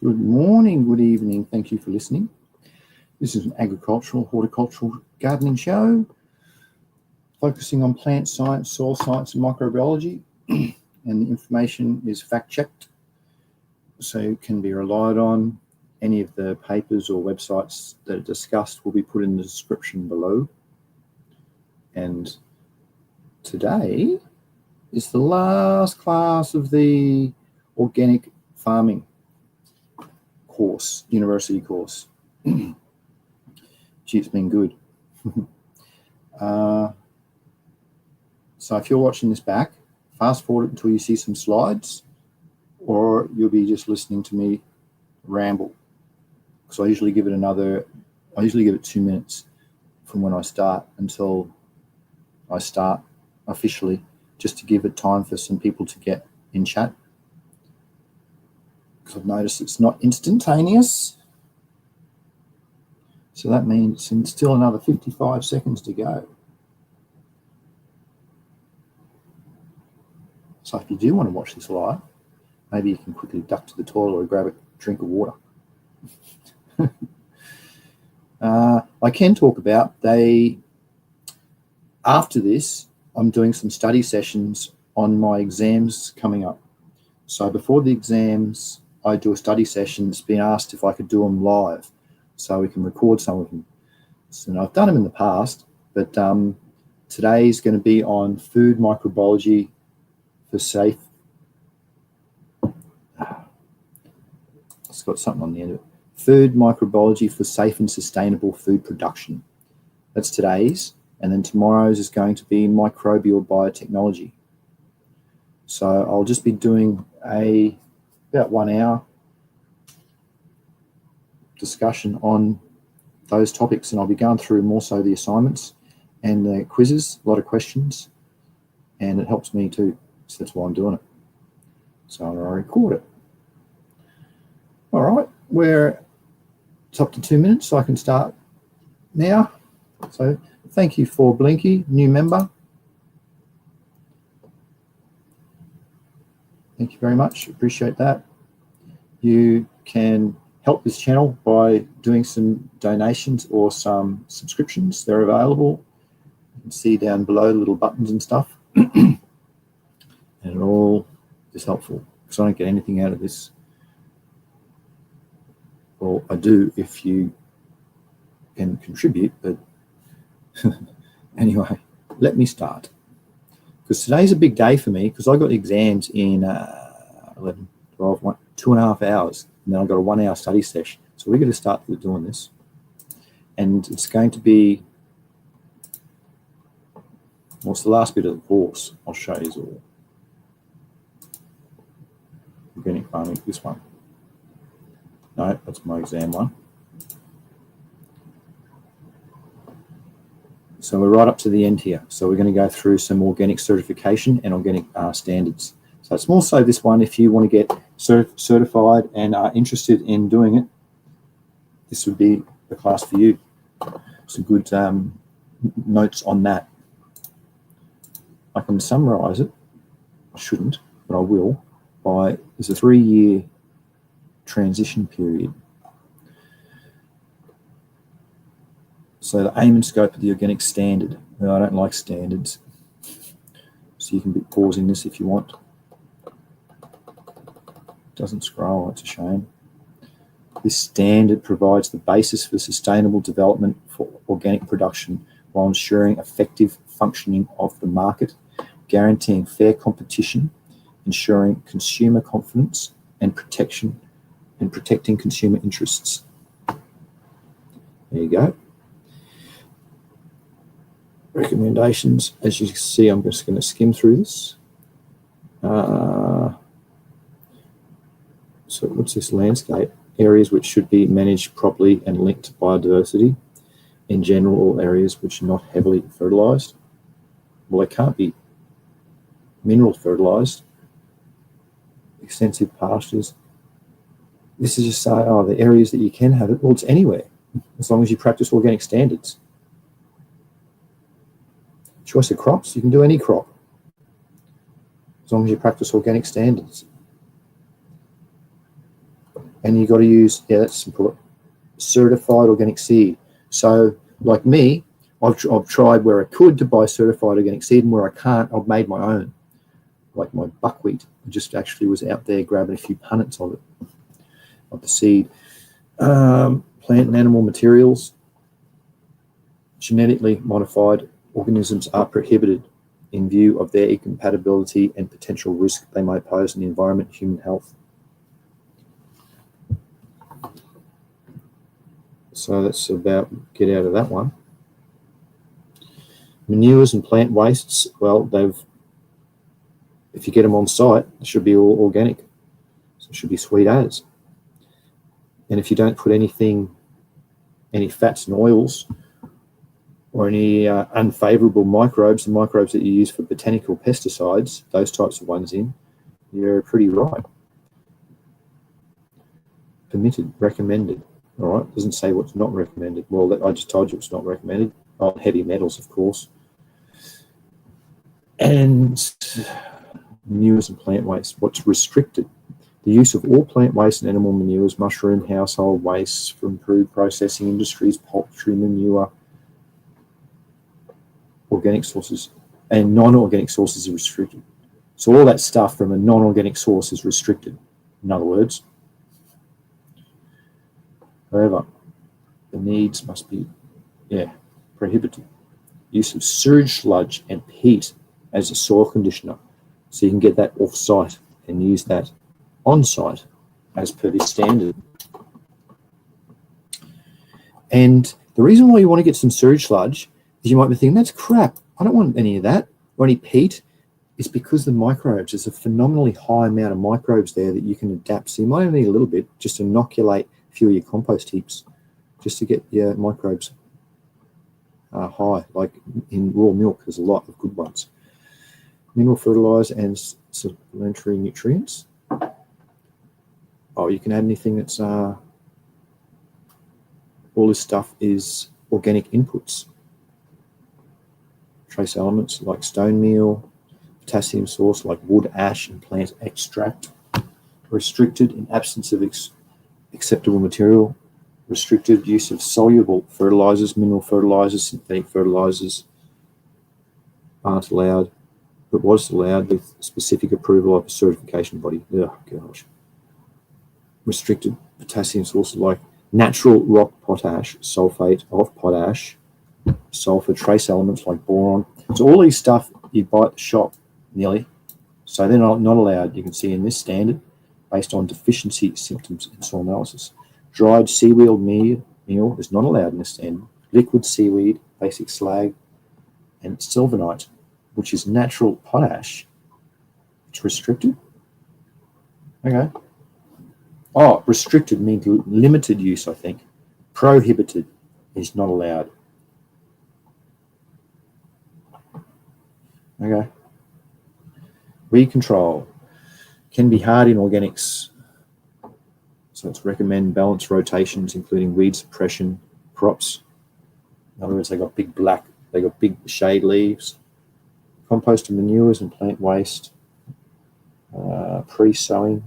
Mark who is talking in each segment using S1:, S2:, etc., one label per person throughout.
S1: Good morning, good evening. Thank you for listening. This is an agricultural, horticultural gardening show focusing on plant science, soil science, and microbiology. And the information is fact-checked, so can be relied on. Any of the papers or websites that are discussed will be put in the description below. And today is the last class of the organic farming course, university course. Gee, it's been good. So if you're watching this back, fast forward it until you see some slides, or you'll be just listening to me ramble. So I usually give it 2 minutes from when I start until I start officially, just to give it time for some people to get in chat. Because I've noticed it's not instantaneous. So that means it's still another 55 seconds to go. So if you do want to watch this live, maybe you can quickly duck to the toilet or grab a drink of water. I can talk about after this, I'm doing some study sessions on my exams coming up. So before the exams, I do a study session. It's been asked if I could do them live so we can record some of them. So I've done them in the past, but today is going to be on food microbiology for safe. It's got something on the end of it. Food microbiology for safe and sustainable food production. That's today's. And then tomorrow's is going to be microbial biotechnology. So I'll just be doing about 1 hour discussion on those topics, and I'll be going through more so the assignments and the quizzes, a lot of questions, and it helps me too. So that's why I'm doing it. So I'll record it. All right, it's up to 2 minutes, so I can start now. So thank you for Blinky, new member. Thank you very much, appreciate that. You can help this channel by doing some donations or some subscriptions. They're available. You can see down below little buttons and stuff. And it all is helpful because I don't get anything out of this. Well, I do if you can contribute, but anyway, let me start. Because today's a big day for me because I got exams in 11, 12, 2.5 hours, and then I've got a 1 hour study session. So we're going to start with doing this. And it's going to be, well, it's the last bit of the course. I'll show you all. Organic farming, this one. No, that's my exam one. So we're right up to the end here. So we're going to go through some organic certification and organic standards. So it's more so this one, if you want to get certified and are interested in doing it, this would be the class for you. Some good notes on that. I can summarize it. I shouldn't, but I will. There's a 3-year transition period. So the aim and scope of the organic standard. I don't like standards. So you can be pausing this if you want. Doesn't scroll, it's a shame. This standard provides the basis for sustainable development for organic production while ensuring effective functioning of the market, guaranteeing fair competition, ensuring consumer confidence and protecting consumer interests. There you go. Recommendations. As you can see, I'm just going to skim through this. So what's this landscape? Areas which should be managed properly and linked to biodiversity. In general, all areas which are not heavily fertilised. Well, they can't be mineral fertilised. Extensive pastures. This is just saying, the areas that you can have it. Well, it's anywhere, as long as you practice organic standards. Choice of crops, you can do any crop, as long as you practice organic standards. And you got to use, that's important, certified organic seed. So like me, I've tried where I could to buy certified organic seed, and where I can't, I've made my own. Like my buckwheat, I just actually was out there grabbing a few punnets of it, of the seed. Plant and animal materials. Genetically modified organisms are prohibited in view of their incompatibility and potential risk they may pose in the environment and human health. So that's about, get out of that one. Manures and plant wastes, well, if you get them on site, it should be all organic. So it should be sweet as. And if you don't put any fats and oils or any unfavorable microbes, the microbes that you use for botanical pesticides, those types of ones in, you're pretty right. Permitted, recommended. All right, doesn't say what's not recommended. Well, I just told you it's not recommended. Oh, heavy metals, of course. And manures and plant waste, what's restricted? The use of all plant waste and animal manures, mushroom, household wastes from food processing industries, poultry manure, organic sources, and non-organic sources are restricted. So all that stuff from a non-organic source is restricted, in other words. However, the needs must be, prohibited. Use of sewage sludge and peat as a soil conditioner, so you can get that off-site and use that on-site as per this standard. And the reason why you want to get some sewage sludge is you might be thinking, that's crap, I don't want any of that, or any peat, is because the microbes, there's a phenomenally high amount of microbes there that you can adapt. So you might only need a little bit, just inoculate a few of your compost heaps, just to get your microbes high. Like in raw milk, there's a lot of good ones. Mineral fertilizer and supplementary nutrients. Oh, you can add anything that's, all this stuff is organic inputs. Trace elements like stone meal, potassium source like wood ash and plant extract. Restricted in absence of acceptable material. Restricted use of soluble fertilizers, mineral fertilizers, synthetic fertilizers aren't allowed, but was allowed with specific approval of a certification body. Oh, gosh. Restricted potassium sources like natural rock potash, sulfate of potash, sulfur, trace elements like boron. So all these stuff you buy at the shop, nearly. So they're not allowed, you can see in this standard, based on deficiency symptoms in soil analysis. Dried seaweed meal is not allowed in this standard. Liquid seaweed, basic slag, and sylvanite, which is natural potash. It's restricted. Okay. Oh, restricted means limited use, I think. Prohibited is not allowed. Okay. Weed control can be hard in organics. So it's recommend balanced rotations, including weed suppression crops. In other words, they got big shade leaves. Compost and manures and plant waste. Pre-sowing.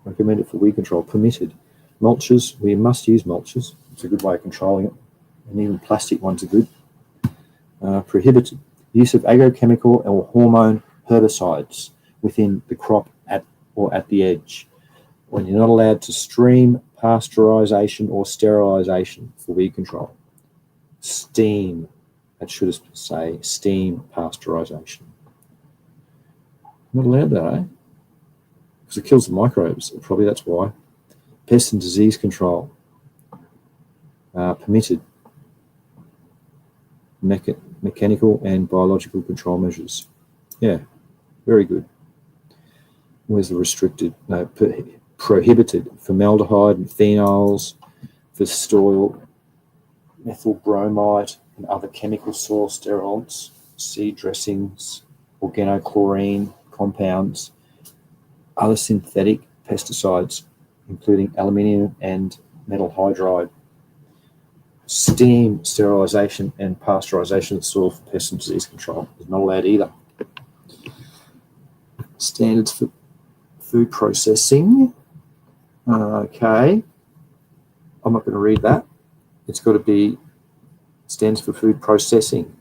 S1: Recommended for weed control. Permitted. Mulches, we must use mulches. It's a good way of controlling it. And even plastic ones are good. Prohibited. Use of agrochemical or hormone herbicides within the crop or at the edge. When you're not allowed to stream, pasteurization or sterilization for weed control. Steam, that should say steam pasteurization. Not allowed that, eh? Because it kills the microbes, probably that's why. Pest and disease control, permitted. Mechanical and biological control measures. Yeah, very good. Where's the restricted? No, prohibited. Formaldehyde and phenols for soil, methyl bromide and other chemical soil sterilants, seed dressings, organochlorine compounds, other synthetic pesticides, including aluminium and metal hydride. Steam sterilization and pasteurization of soil for pest and disease control is not allowed either. Standards for food processing. Okay, I'm not going to read that. It's got to be, stands for food processing.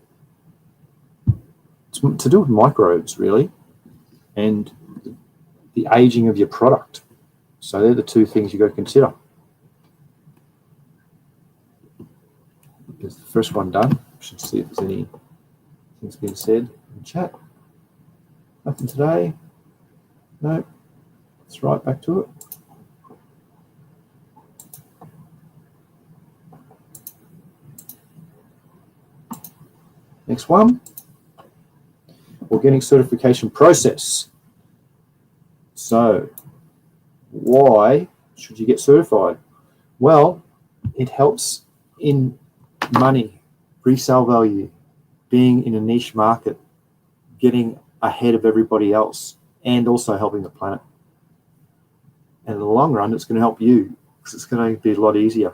S1: It's to do with microbes, really, and the aging of your product. So they're the two things you've got to consider. There's the first one done. Should see if there's any things being said in the chat. Nothing today. No. Let's right back to it. Next one. Organic certification process. So, why should you get certified? Well, it helps in money, resale value, being in a niche market, getting ahead of everybody else, and also helping the planet. And in the long run, it's going to help you because it's going to be a lot easier.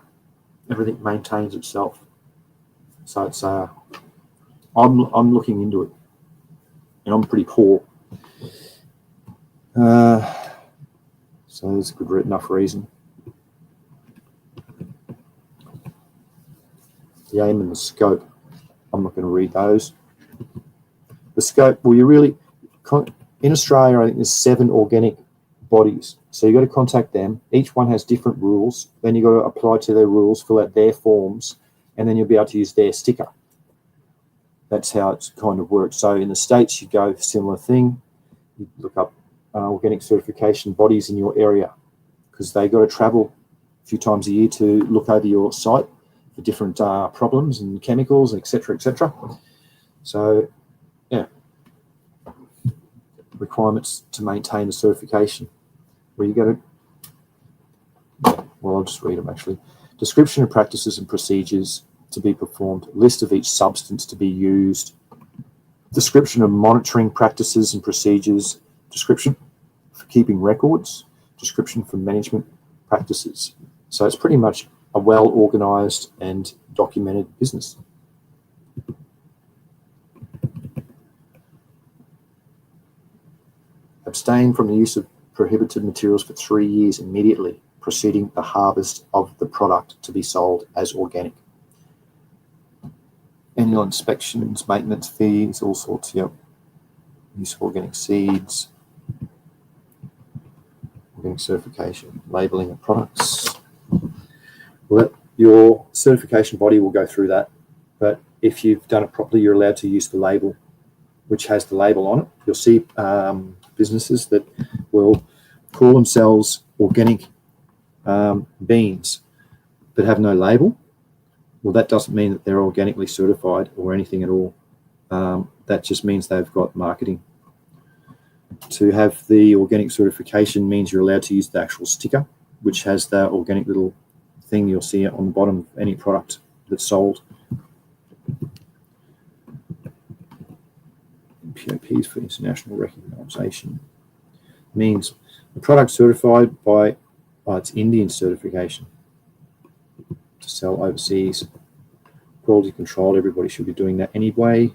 S1: Everything maintains itself. So it's I'm looking into it, and I'm pretty poor. So there's a good enough reason. The aim and the scope. I'm not going to read those. The scope, well, you really, in Australia, I think there's 7 organic bodies. So you've got to contact them. Each one has different rules. Then you've got to apply to their rules, fill out their forms, and then you'll be able to use their sticker. That's how it kind of works. So in the States, you go similar thing. You look up organic certification bodies in your area because they've got to travel a few times a year to look over your site for different problems and chemicals, etc., etc. So, yeah, requirements to maintain the certification. Where you go to, yeah, well, I'll just read them actually. Description of practices and procedures to be performed, list of each substance to be used, description of monitoring practices and procedures, description for keeping records, description for management practices. So it's pretty much a well-organized and documented business. Abstain from the use of prohibited materials for 3 years immediately preceding the harvest of the product to be sold as organic. Annual inspections, maintenance fees, all sorts, yep. Use of organic seeds, organic certification, labelling of products. Well, your certification body will go through that, but if you've done it properly, you're allowed to use the label, which has the label on it. You'll see businesses that will call themselves organic beans but have no label. Well, that doesn't mean that they're organically certified or anything at all. That just means they've got marketing. To have the organic certification means you're allowed to use the actual sticker, which has the organic little thing you'll see on the bottom of any product that's sold. POPs for international recognition means the product certified by its Indian certification to sell overseas. Quality control, everybody should be doing that anyway.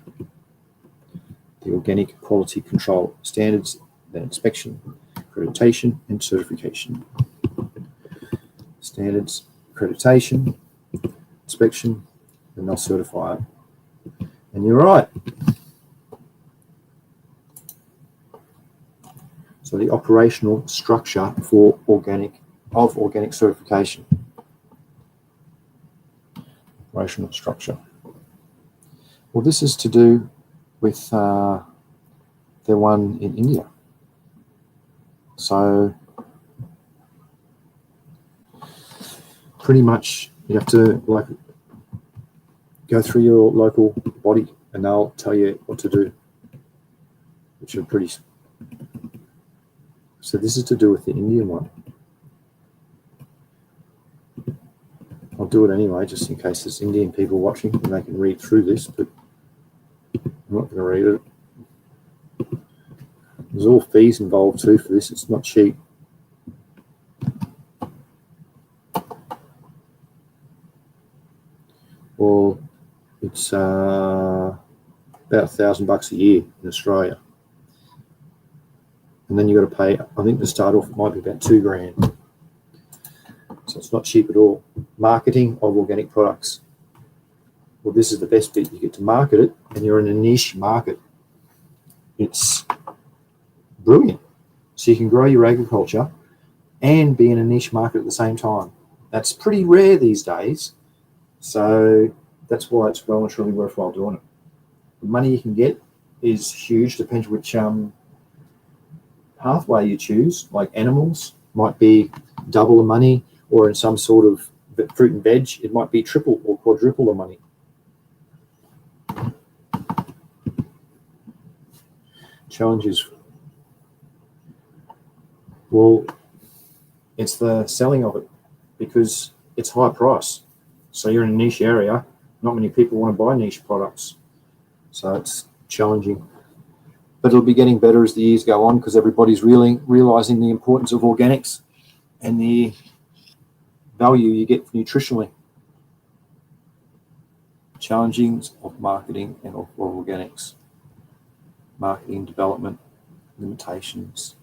S1: The organic quality control standards, then inspection, accreditation, and certification. Standards, accreditation, inspection, and they'll certify it. And you're right. So the operational structure for organic certification. Operational structure. Well, this is to do with the one in India. So pretty much you have to go through your local body and they'll tell you what to do, which are pretty. So this is to do with the Indian one. I'll do it anyway, just in case there's Indian people watching and they can read through this, but I'm not going to read it. There's all fees involved too for this. It's not cheap. Well, it's about $1,000 a year in Australia. And then you've got to pay, I think to start off, it might be about $2,000. It's not cheap at all. Marketing of organic products. Well, this is the best bit. You get to market it, and you're in a niche market. It's brilliant. So you can grow your agriculture and be in a niche market at the same time. That's pretty rare these days. So that's why it's well and truly worthwhile doing it. The money you can get is huge, depends which pathway you choose. Like animals might be double the money, or in some sort of fruit and veg, it might be triple or quadruple the money. Challenges. Well, it's the selling of it, because it's high price. So you're in a niche area, not many people want to buy niche products. So it's challenging. But it'll be getting better as the years go on, because everybody's really realizing the importance of organics and the value you get nutritionally. Challengings of marketing and of organics. Marketing, development, limitations.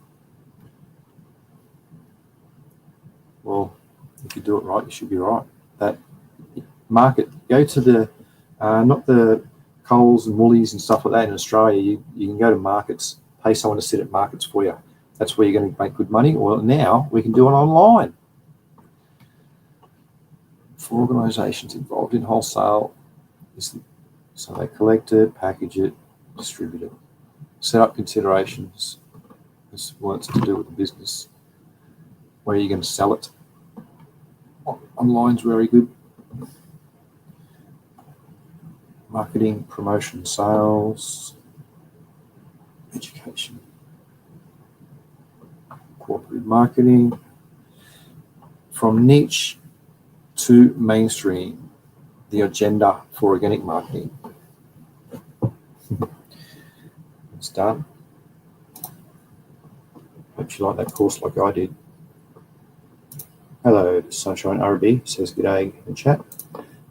S1: Well, if you do it right, you should be right. That market, go to the, not the Coles and Woolies and stuff like that in Australia. You can go to markets, pay someone to sit at markets for you. That's where you're going to make good money. Well, now we can do it online. For organisations involved in wholesale, so they collect it, package it, distribute it. Set up considerations. This what's to do with the business. Where are you going to sell it? Online's very good. Marketing, promotion, sales, education, corporate marketing, from niche to mainstream, the agenda for organic marketing. It's done. Hope you like that course like I did. Hello, Sunshine RB says g'day in chat.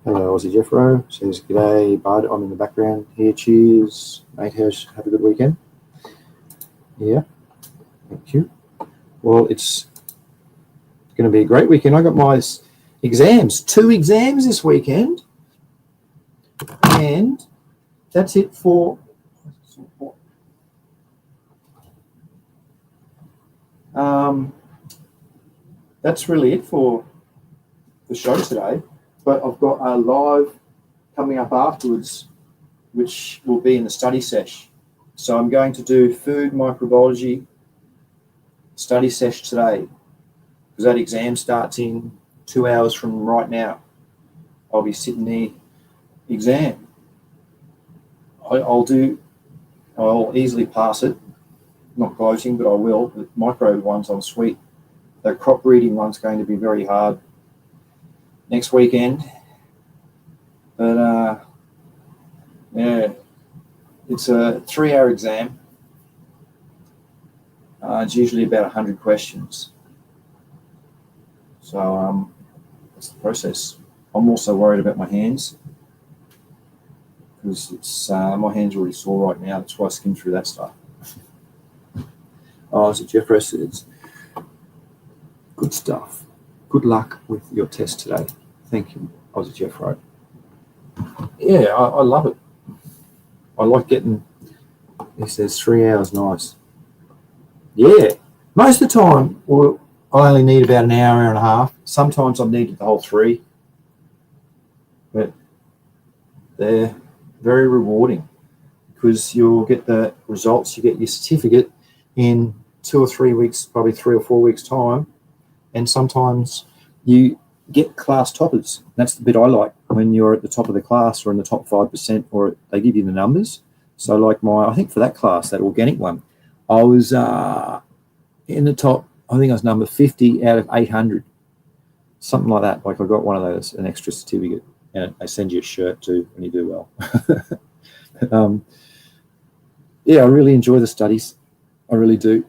S1: Hello, Aussie Jeffro says g'day, Bud. I'm in the background here. Cheers, mate. Have a good weekend. Yeah, thank you. Well, it's going to be a great weekend. I got my exams, 2 exams this weekend, and that's it for. That's really it for the show today. But I've got a live coming up afterwards, which will be in the study sesh. So I'm going to do food microbiology study sesh today, because that exam starts in 2 hours from right now. I'll be sitting the exam. I'll easily pass it. Not gloating, but I will. The micro ones on sweet. The crop breeding one's going to be very hard next weekend. But yeah, it's a 3-hour exam. It's usually about 100 questions. So that's the process. I'm also worried about my hands, because it's my hands are already sore right now. That's why I skimmed through that stuff. Oh, is it Jeff Rest? It's good stuff. Good luck with your test today. Thank you, Aussie Jeff wrote. Yeah, I love it. I like getting, he says 3 hours, nice. Yeah, most of the time, well, I only need about an hour, hour and a half. Sometimes I've needed the whole 3. But they're very rewarding, because you'll get the results, you get your certificate in 2 or 3 weeks, probably 3 or 4 weeks' time. And sometimes you get class toppers. That's the bit I like, when you're at the top of the class or in the top 5%, or they give you the numbers. So like I think for that class, that organic one, I was in the top, I think I was number 50 out of 800, something like that. Like I got one of those, an extra certificate, and they send you a shirt too when you do well. Yeah, I really enjoy the studies. I really do.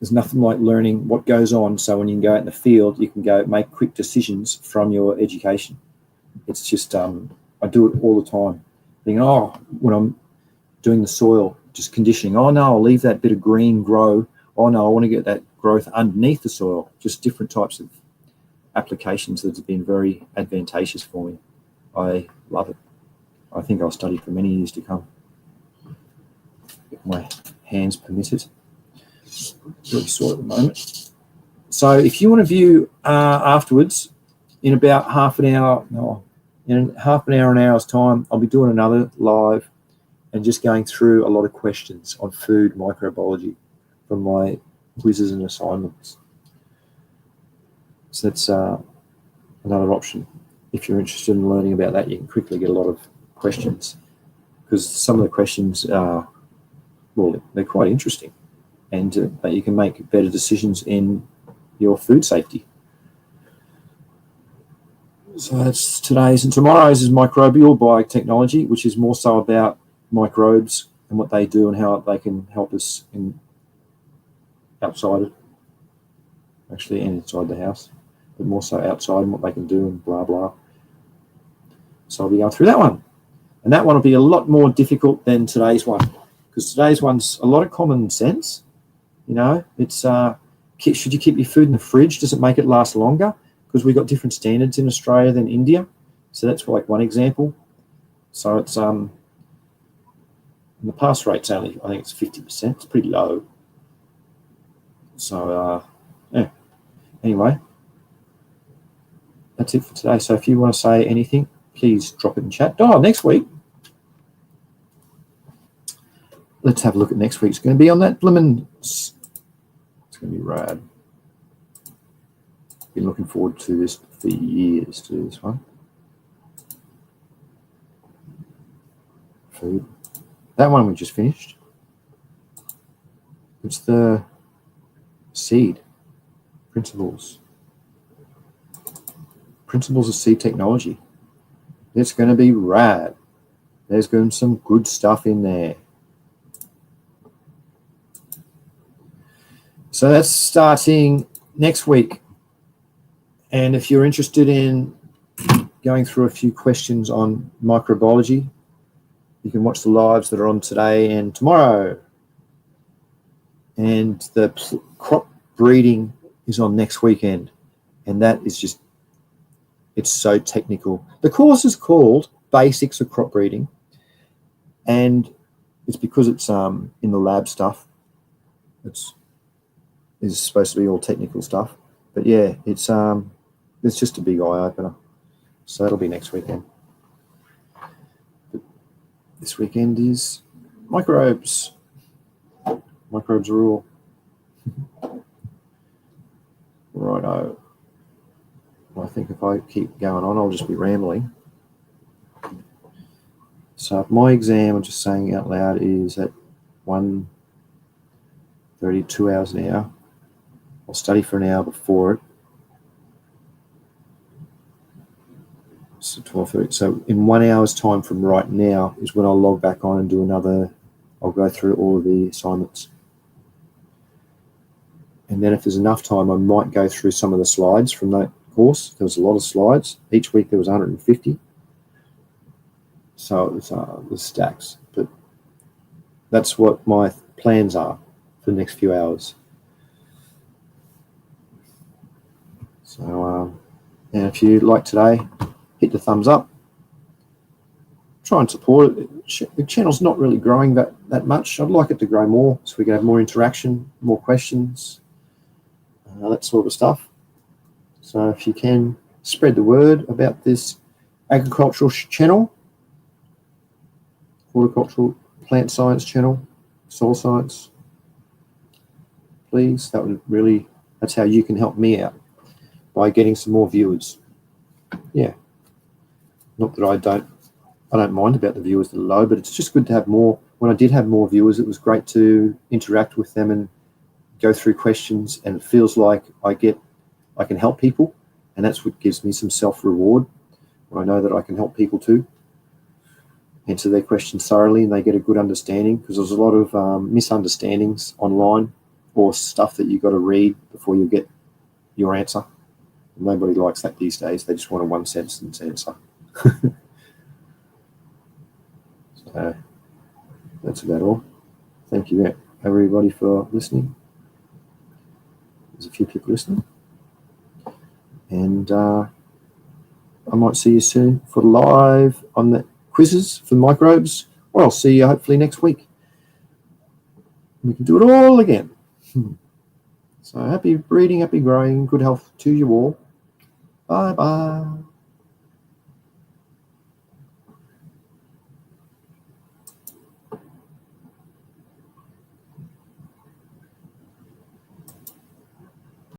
S1: There's nothing like learning what goes on, so when you can go out in the field, you can go make quick decisions from your education. It's just, I do it all the time. Thinking, when I'm doing the soil, just conditioning, no, I'll leave that bit of green grow. Oh no, I want to get that growth underneath the soil. Just different types of applications that have been very advantageous for me. I love it. I think I'll study for many years to come, if my hands permit it. Really sore at the moment. So if you want to view afterwards, in about half an hour, in half an hour's time, I'll be doing another live and just going through a lot of questions on food microbiology from my quizzes and assignments. So that's another option. If you're interested in learning about that, you can quickly get a lot of questions, because some of the questions are, well, they're quite interesting, and you can make better decisions in your food safety. So that's today's, and tomorrow's is microbial biotechnology, which is more so about microbes and what they do and how they can help us outside it, actually, and inside the house, but more so outside and what they can do and blah, blah. So I'll be going through that one. And that one will be a lot more difficult than today's one, because today's one's a lot of common sense. You know, it's should you keep your food in the fridge? Does it make it last longer? Because we've got different standards in Australia than India. So that's like one example. So it's and the pass rate's only, I think it's 50%. It's pretty low. So yeah. Anyway, that's it for today. So if you want to say anything, please drop it in chat. Oh, next week. Let's have a look at next week. It's going to be on that blimmin'. It's going to be rad. Been looking forward to this for years, to do this one. Food. That one we just finished. It's the seed principles. Principles of seed technology. It's going to be rad. There's going to be some good stuff in there. So that's starting next week. And if you're interested in going through a few questions on microbiology, you can watch the lives that are on today and tomorrow. And the crop breeding is on next weekend. And that is just, it's so technical. The course is called Basics of Crop Breeding. And it's because it's in the lab stuff. It's supposed to be all technical stuff. But yeah, it's just a big eye-opener. So that'll be next weekend. But this weekend is microbes. Microbes rule. Righto. I think if I keep going on, I'll just be rambling. So my exam, I'm just saying out loud, is at 1:30, 2 hours an hour. I'll study for an hour before it. So 12:30. So in 1 hour's time from right now is when I'll log back on and do another. I'll go through all of the assignments. And then if there's enough time, I might go through some of the slides from that course. There was a lot of slides. Each week there was 150. So it was stacks. But that's what my plans are for the next few hours. So, and if you like today, hit the thumbs up. Try and support it. The channel's not really growing that much. I'd like it to grow more so we can have more interaction, more questions, that sort of stuff. So if you can spread the word about this agricultural channel, horticultural plant science channel, soil science, please, that would really, that's how you can help me out by getting some more viewers. Yeah. Not that I don't mind about the viewers that are low, but it's just good to have more. When I did have more viewers, it was great to interact with them and go through questions, and it feels like I can help people, and that's what gives me some self-reward when I know that I can help people too, answer their questions thoroughly, and they get a good understanding, because there's a lot of misunderstandings online or stuff that you've got to read before you get your answer. Nobody likes that these days. They just want a one-sentence answer. So that's about all. Thank you, everybody, for listening. There's a few people listening. And And I might see you soon for live on the quizzes for microbes, or I'll see you hopefully next week. We can do it all again. So happy breeding, happy growing, good health to you all. Bye-bye.